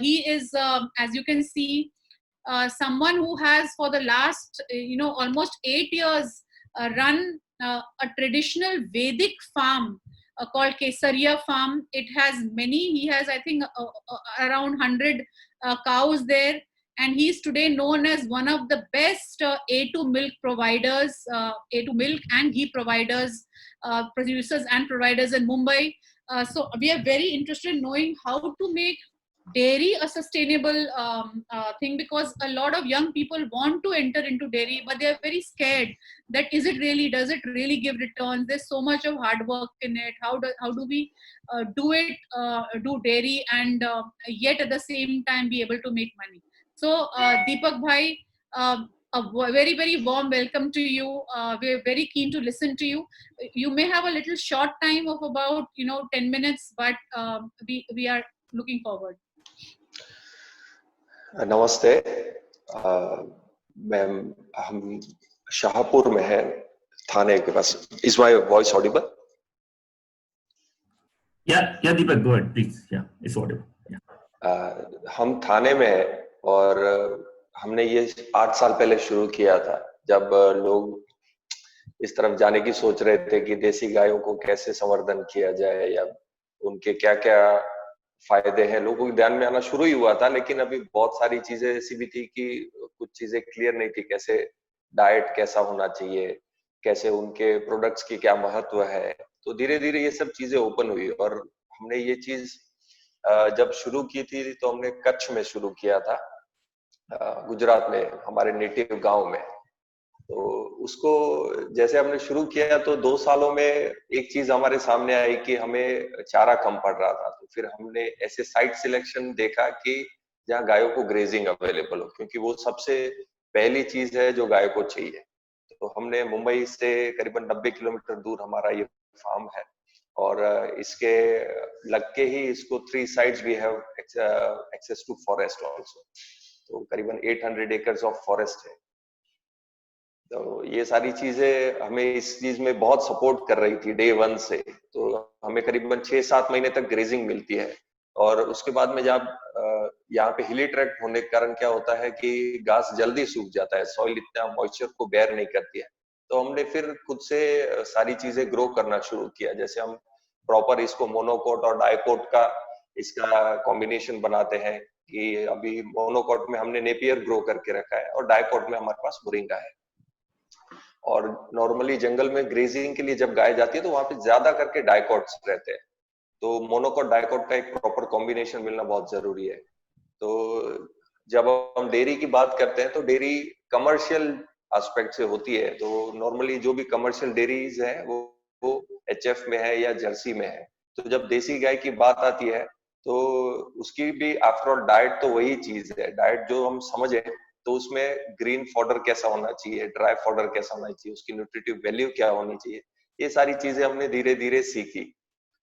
He is, as you can see, someone who has for the last almost 8 years run a traditional Vedic farm called Kesaria Farm. It has many, he has I think around 100 cows there, and he's today known as one of the best A2 milk providers, A2 milk and ghee providers, producers and providers in Mumbai. So we are very interested in knowing how to make dairy a sustainable thing, because a lot of young people want to enter into dairy, but they are very scared that does it really give returns? There's so much of hard work in it. How do we do dairy and yet at the same time be able to make money? So Deepak bhai, very very warm welcome to you. We're very keen to listen to you. You may have a little short time of about 10 minutes, but we are looking forward. नमस्ते। Ma'am, हम शाहपुर में हैं, थाने के पास। Is my voice audible? Yeah, Deepak, go ahead, please. Yeah, it's audible. Yeah. हम थाने में हैं और हमने ये 8 साल पहले शुरू किया था, जब लोग इस तरफ जाने की सोच रहे थे कि देसी गायों को कैसे संवर्धन किया जाए या उनके क्या-क्या फायदे हैं, लोगों के ध्यान में आना शुरू ही हुआ था। लेकिन अभी बहुत सारी चीजें ऐसी भी थी कि कुछ चीजें क्लियर नहीं थी, कैसे डाइट कैसा होना चाहिए, कैसे उनके प्रोडक्ट्स की क्या महत्व है। तो धीरे धीरे ये सब चीजें ओपन हुई और हमने ये चीज जब शुरू की थी तो हमने कच्छ में शुरू किया था, गुजरात में, हमारे नेटिव गांव में। तो उसको जैसे हमने शुरू किया तो 2 सालों में एक चीज हमारे सामने आई कि हमें चारा कम पड़ रहा था। तो फिर हमने ऐसे साइट सिलेक्शन देखा कि जहाँ गायों को ग्रेजिंग अवेलेबल हो, क्योंकि वो सबसे पहली चीज है जो गाय को चाहिए। तो हमने मुंबई से करीबन 90 किलोमीटर दूर हमारा ये फार्म है और इसके लग के ही इसको 3 sides we have access to forest also. तो करीबन 800 एकर्स ऑफ फॉरेस्ट है। तो ये सारी चीजें हमें इस चीज में बहुत सपोर्ट कर रही थी डे 1 से। तो हमें करीबन 6-7 महीने तक ग्रेजिंग मिलती है और उसके बाद में जब यहाँ पे हिली ट्रैक्ट होने के कारण क्या होता है कि घास जल्दी सूख जाता है, सॉइल इतना मॉइस्चर को बेयर नहीं करती है। तो हमने फिर खुद से सारी चीजें ग्रो करना शुरू किया। जैसे हम प्रॉपर इसको मोनोकोट और डाइकोट का इसका कॉम्बिनेशन बनाते हैं कि अभी मोनोकोट में हमने नेपियर ग्रो करके रखा है और डाइकोट में हमारे पास मोरिंगा है। और नॉर्मली जंगल में ग्रेजिंग के लिए जब गाय जाती है तो वहां पे ज्यादा करके डाइकोट्स रहते हैं। तो मोनोकोट डाइकोट का एक प्रॉपर कॉम्बिनेशन मिलना बहुत जरूरी है। तो जब हम डेयरी की बात करते हैं तो डेयरी कमर्शियल एस्पेक्ट से होती है। तो नॉर्मली जो भी कमर्शियल डेयरीज है वो एचएफ में है या जर्सी में है। तो जब देसी गाय की बात आती है तो उसकी भी आफ्टर ऑल डाइट तो वही चीज है। डाइट जो हम समझे तो उसमें ग्रीन फॉडर कैसा होना चाहिए, ड्राई फॉडर कैसा होना चाहिए, उसकी न्यूट्रिटिव वैल्यू क्या होनी चाहिए, ये सारी चीजें हमने धीरे धीरे सीखी।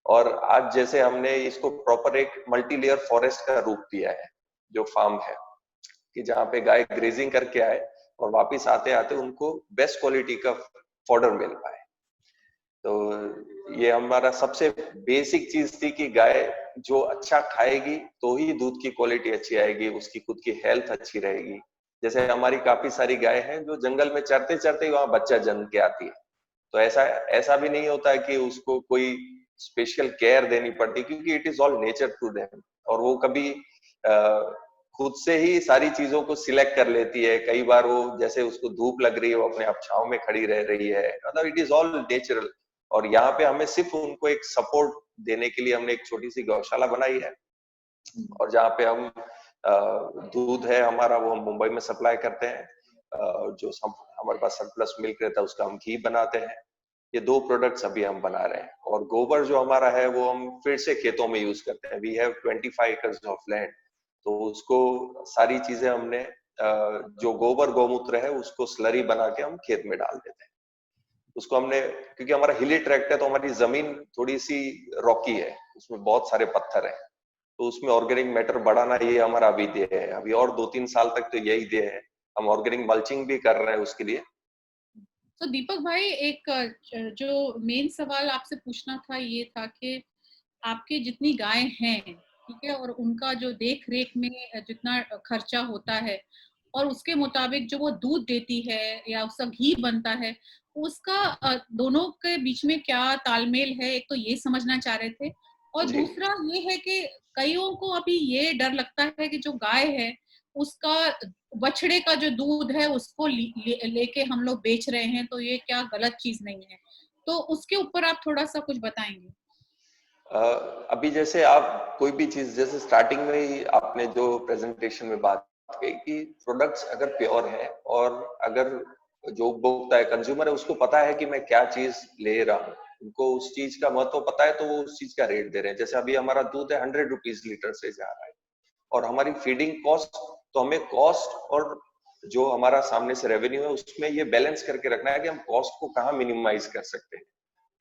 और आज जैसे हमने इसको प्रॉपर एक मल्टी लेयर फॉरेस्ट का रूप दिया है जो फार्म है, कि जहाँ पे गाय ग्रेजिंग करके आए और वापिस आते आते उनको बेस्ट क्वालिटी का फॉडर मिल पाए। तो ये हमारा सबसे बेसिक चीज थी कि गाय जो अच्छा खाएगी तो ही दूध की क्वालिटी अच्छी आएगी, उसकी खुद की हेल्थ अच्छी रहेगी। जैसे हमारी काफी सारी गाय हैं जो जंगल में चरते चरते ही वहां बच्चा जन्म के आती है। तो ऐसा भी नहीं होता है कि उसको कोई स्पेशल केयर देनी पड़ती, क्योंकि it is all nature to them. और वो कभी खुद से ही सारी चीजों को सिलेक्ट कर लेती है। कई बार वो जैसे उसको धूप लग रही है वो अपने आप छांव में खड़ी रह रही है। मतलब इट इज ऑल नेचुरल। और यहाँ पे हमें सिर्फ उनको एक सपोर्ट देने के लिए हमने एक छोटी सी गौशाला बनाई है और जहाँ पे हम दूध है हमारा वो हम मुंबई में सप्लाई करते हैं। जो हमारे पास सरप्लस मिल्क रहता है उसका हम घी बनाते हैं। ये 2 प्रोडक्ट्स अभी हम बना रहे हैं। और गोबर जो हमारा है वो हम फिर से खेतों में यूज करते हैं। We have 25 acres of land. तो उसको सारी चीजें हमने जो गोबर गौमूत्र है उसको स्लरी बना के हम खेत में डाल देते हैं। उसको हमने, क्योंकि हमारा हिली ट्रैक्ट है तो हमारी जमीन थोड़ी सी रॉकी है, उसमें बहुत सारे पत्थर है, तो उसमें ऑर्गेनिक मैटर बढ़ाना ये हमारा अभी ध्येय है। अभी और 2-3 साल तक तो यही ध्येय है। हम ऑर्गेनिक मल्चिंग भी कर रहे हैं उसके लिए। तो दीपक भाई, एक जो मेन सवाल आपसे पूछना था ये था कि आपके जितनी गाय हैं ठीक है, और उनका जो देख रेख में जितना खर्चा होता है और उसके मुताबिक जो वो दूध देती है या उसका घी बनता है, उसका दोनों के बीच में क्या तालमेल है, एक तो ये समझना चाह रहे थे। और जी। दूसरा ये है कि कईयों को अभी ये डर लगता है कि जो गाय है उसका बछड़े का जो दूध है उसको लेके हम लोग बेच रहे हैं, तो ये क्या गलत चीज नहीं है? तो उसके ऊपर आप थोड़ा सा कुछ बताएंगे? अभी जैसे आप कोई भी चीज, जैसे स्टार्टिंग में ही आपने जो प्रेजेंटेशन में बात कही कि प्रोडक्ट्स अगर प्योर है और अगर जो उपभोक्ता है, कंज्यूमर है, उसको पता है कि मैं क्या चीज ले रहा हूँ, उनको उस चीज का महत्व पता है, तो वो उस चीज का रेट दे रहे हैं। जैसे अभी हमारा दूध है 100 रुपीज लीटर से जा रहा है, और हमारी फीडिंग कॉस्ट, तो हमें कॉस्ट और जो हमारा सामने से रेवेन्यू है उसमें ये बैलेंस करके रखना है कि हम कॉस्ट को कहाँ मिनिमाइज कर सकते हैं।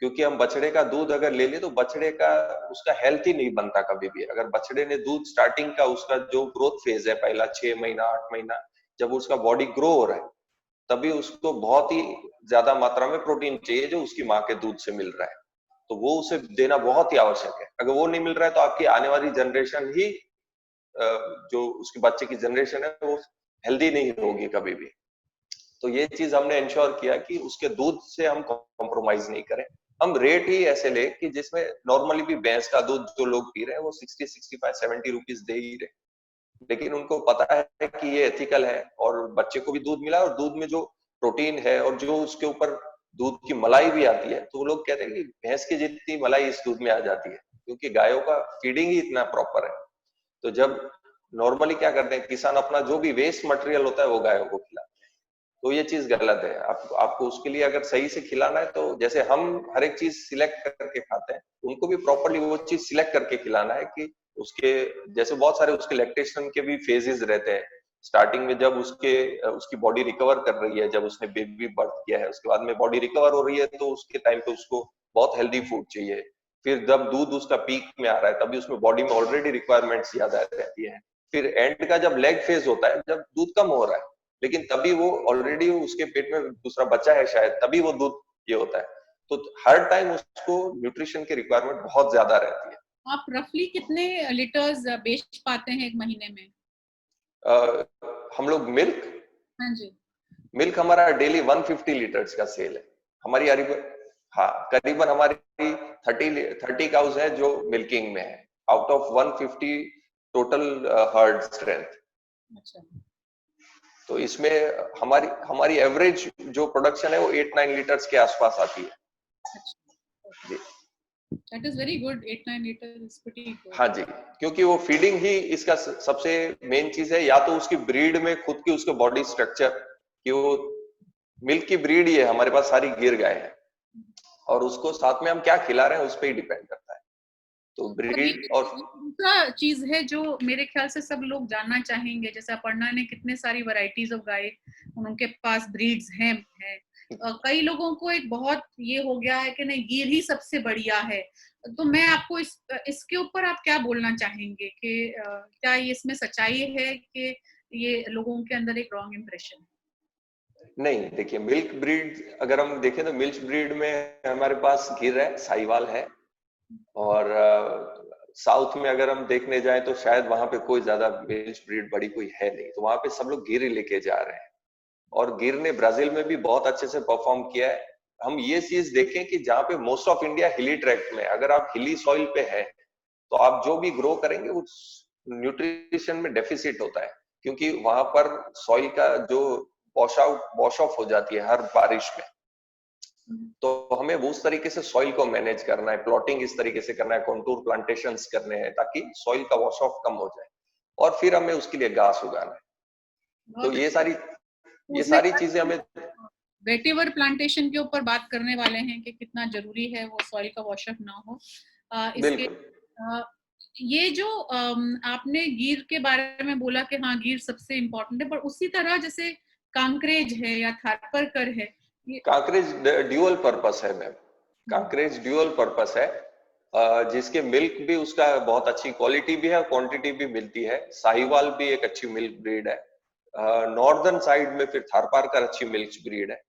क्योंकि हम बछड़े का दूध अगर ले ले तो बछड़े का उसका हेल्थ ही नहीं बनता कभी भी। अगर बछड़े ने दूध स्टार्टिंग का उसका जो ग्रोथ फेज है, पहला 6 महीना 8 महीना, जब उसका बॉडी ग्रो हो रहा है, तभी उसको बहुत ही ज्यादा मात्रा में प्रोटीन चाहिए जो उसकी माँ के दूध से मिल रहा है, तो वो उसे देना बहुत ही आवश्यक है। अगर वो नहीं मिल रहा है तो आपकी आने वाली जनरेशन ही, जो उसके बच्चे की जनरेशन है, वो हेल्दी नहीं होगी कभी भी। तो ये चीज हमने इंश्योर किया कि उसके दूध से हम कॉम्प्रोमाइज नहीं करें। हम रेट ही ऐसे ले कि जिसमें नॉर्मली भी भैंस का दूध जो लोग पी रहे हैं वो 60, 65, 70 रुपीज दे ही रहे, लेकिन उनको पता है कि ये एथिकल है और बच्चे को भी दूध मिला, और दूध में जो प्रोटीन है और जो उसके ऊपर दूध की मलाई भी आती है, तो वो लोग कहते हैं कि भैंस की जितनी मलाई इस दूध में आ जाती है, क्योंकि गायों का फीडिंग ही इतना प्रॉपर है। तो जब नॉर्मली क्या करते हैं, किसान अपना जो भी वेस्ट मटेरियल होता है वो गायों को खिलाते हैं, तो ये चीज गलत है। आपको उसके लिए अगर सही से खिलाना है, तो जैसे हम हर एक चीज सिलेक्ट करके खाते हैं, उनको भी प्रॉपरली वो चीज सिलेक्ट करके खिलाना है कि उसके, जैसे बहुत सारे उसके लैक्टेशन के भी फेजेस रहते हैं। स्टार्टिंग में जब उसकी बॉडी रिकवर कर रही है, जब उसने बेबी बर्थ किया है, उसके बाद में बॉडी रिकवर हो रही है, तो उसके टाइम पे उसको बहुत हेल्दी फूड चाहिए। फिर जब दूध उसका पीक में आ रहा है, तभी उसमें बॉडी में ऑलरेडी रिक्वायरमेंट्स ज्यादा रहती है। फिर एंड का जब लेग फेज होता है, जब दूध कम हो रहा है, लेकिन तभी वो ऑलरेडी उसके पेट में दूसरा बच्चा है शायद, तभी वो दूध ये होता है। तो हर टाइम उसको न्यूट्रिशन की रिक्वायरमेंट बहुत ज्यादा रहती है। आप रफली कितने लीटर्स बेच पाते हैं एक महीने में? हम लोग मिल्क हाँ जी। मिल्क हमारा डेली 150 लीटर्स का सेल है हमारी। हाँ, करीबन हमारी 30 काउज है जो मिल्किंग में है, out of 150 total heard strength. अच्छा। तो इसमें हमारी हमारी एवरेज जो प्रोडक्शन है वो 8-9 लीटर्स के आसपास आती है। अच्छा, जी that is very good. 8-9 liters is pretty good. हाँ जी, क्योंकि वो फीडिंग ही इसका सबसे मेन चीज है। या तो उसकी ब्रीड में खुद की उसके बॉडी स्ट्रक्चर, कि वो मिल्क की ब्रीड ही है, हमारे पास सारी गिर गाय है, और उसको साथ में हम क्या खिला रहे हैं उस पर ही डिपेंड करता है। तो और ब्रीड और दूसरा चीज है जो मेरे ख्याल से सब लोग जानना चाहेंगे, जैसे अपर्णा ने कितने सारी वैरायटीज ऑफ गाय उनके पास ब्रीड्स हैं है। कई लोगों को एक बहुत ये हो गया है कि नहीं गिर ही सबसे बढ़िया है। तो मैं आपको इसके ऊपर आप क्या बोलना चाहेंगे कि क्या ये इसमें सच्चाई है कि ये लोगों के अंदर एक रॉन्ग इम्प्रेशन है? नहीं, देखिए मिल्क ब्रीड अगर हम देखें तो मिल्क ब्रीड में हमारे पास गिर है, साहिवाल है, और साउथ में अगर हम देखने जाएं तो शायद वहां पे कोई ज्यादा मिल्क ब्रीड बड़ी कोई है नहीं, तो वहां पे सब लोग गिर ही लेके जा रहे हैं। और गिर ने ब्राजील में भी बहुत अच्छे से परफॉर्म किया है। हम ये चीज देखें कि जहाँ पे मोस्ट ऑफ इंडिया हिली ट्रैक्ट में, अगर आप हिली सॉइल पे है तो आप जो भी ग्रो करेंगे उस न्यूट्रिशन में डेफिसिट होता है, क्योंकि वहां पर सॉइल का जो वॉश ऑफ हो जाती है हर बारिश में। तो हमें वो उस तरीके से सॉइल को मैनेज करना है, प्लॉटिंग इस तरीके से करना है, कॉन्टूर प्लांटेशंस करने हैं ताकि सॉइल का वॉश ऑफ कम हो जाए, और फिर हमें उसके लिए घास उगाना है। तो ये सारी चीजें हमें वेटिवर प्लांटेशन के ऊपर बात करने वाले हैं कि कितना जरूरी है वो सॉइल का वॉश ऑफ ना हो। इसके ये जो आपने गिर के बारे में बोला कि हाँ गिर सबसे इम्पोर्टेंट है, पर उसी तरह जैसे कांकरेज है या थारपारकर है। कांकरेज ड्यूअल पर्पस है मैम, कांकरेज ड्यूअल पर्पस है, जिसके मिल्क भी उसका बहुत अच्छी क्वालिटी भी है, क्वांटिटी भी मिलती है। साहिवाल भी एक अच्छी मिल्क ब्रीड है। नॉर्दर्न साइड में फिर थारपारकर अच्छी मिल्क ब्रीड है।